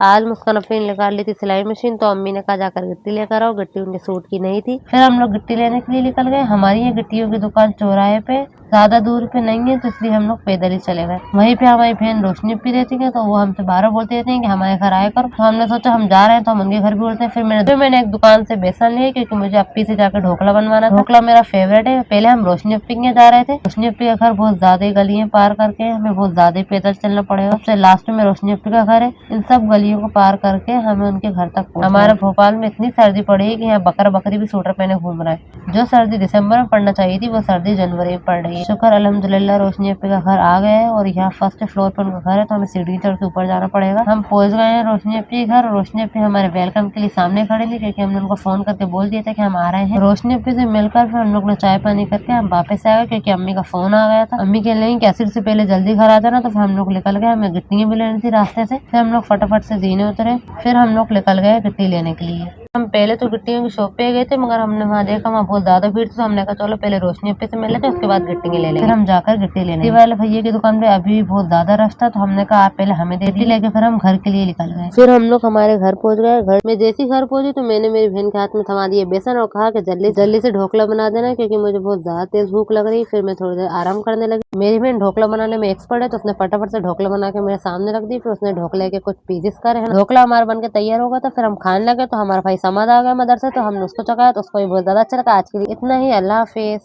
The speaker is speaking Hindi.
आज मुस्कान अपनी निकाल ली थी सिलाई मशीन, तो अम्मी ने कहा जाकर गिट्टी लेकर आओ। गिट्टी उनके सूट की नहीं थी। फिर हम लोग गिट्टी लेने के लिए निकल गए। हमारी ये गिट्टियों की दुकान चौराहे पे ज्यादा दूर पे नहीं है, तो इसलिए हम लोग पैदल ही चले गए। वहीं पे हमारी बहन रोशनी भी रहती है, तो वो हमसे बार बोलती रहती है कि हमारे घर आया करो। तो हमने सोचा हम जा रहे हैं तो हम उनके घर भी बोलते हैं। फिर मैंने एक दुकान से बेसन लिया, क्योंकि मुझे अप्पी से जाकर ढोकला बनवाना था। ढोकला मेरा फेवरेट है। पहले हम रोशनी अप्पी के जा रहे थे। रोशनी अप्पी का घर बहुत ज्यादा गलियां पार करके हमें बहुत ज्यादा पैदल चलना पड़ेगा। सबसे लास्ट में रोशनी अप्पी का घर है। इन सब गलियों को पार करके हमें उनके घर तक पहुंचना। हमारे भोपाल में इतनी सर्दी पड़ी है कि यहाँ बकरी भी स्वेटर पहने घूम रहा है। जो सर्दी दिसंबर में पड़ना चाहिए थी, वो सर्दी जनवरी में पड़ रही है। शुक्र अल्हम्दुलिल्लाह रोशनी अप्पी का घर आ गया है, और यहाँ फर्स्ट फ्लोर पे उनका घर है, तो हमें सीढ़ी चढ़ के ऊपर जाना पड़ेगा। हम पहुंच गए हैं रोशनी अप्पी के घर। रोशनी अप्पी हमारे वेलकम के लिए सामने खड़े थे, क्योंकि हमने उनको फोन करके बोल दिया था कि हम आ रहे हैं। रोशनी अप्पी से मिलकर फिर हम लोग ने चाय पानी करके हम वापस आ गए, क्योंकि अम्मी का फोन आ गया था। अम्मी कह रही कि एसिड से पहले जल्दी घर आ जाना, तो फिर हम लोग निकल गए। हमें गिट्टियां भी लेनी थी रास्ते से। फिर हम लोग फटाफट से जीने उतरे। फिर हम लोग निकल गए गिट्टी लेने के लिए। हम पहले तो गिट्टियों की शॉप पे गए थे, मगर हमने वहाँ देखा वहाँ बहुत ज्यादा भीड़ थी, तो हमने कहा चलो पहले रोशनी अप्पी से मिल लेते हैं, उसके बाद गिट्टी ले लेंगे। फिर हम जाकर गिट्टी लेने गए। वाले भैया की दुकान पे अभी भी बहुत ज्यादा रश था, तो हमने कहा आप पहले हमें दे दी, लेके फिर हम घर के लिए निकल गए। फिर हम लोग हमारे घर पहुंच गए। घर में जैसे ही घर पहुंची, तो मैंने मेरी बहन के हाथ में थमा दिए बेसन और कहा कि जल्दी जल्दी से ढोकला बना देना, क्योंकि मुझे बहुत ज्यादा तेज भूख लग रही। फिर मैं थोड़ी देर आराम करने लगी। मेरी बहन ढोकला बनाने में एक्सपर्ट है, तो उसने फटाफट से ढोकला बना के मेरे सामने रख दी। फिर उसने ढोकले के कुछ पीसेस करे। ढोकला हमारा बन के तैयार हो गया था। फिर हम खाने लगे, तो हमारा भाई समद आ गया मदर से, तो हमने उसको चखाया, तो उसको भी बहुत ज्यादा अच्छा लगा। आज के लिए इतना ही। अल्लाह हाफिज।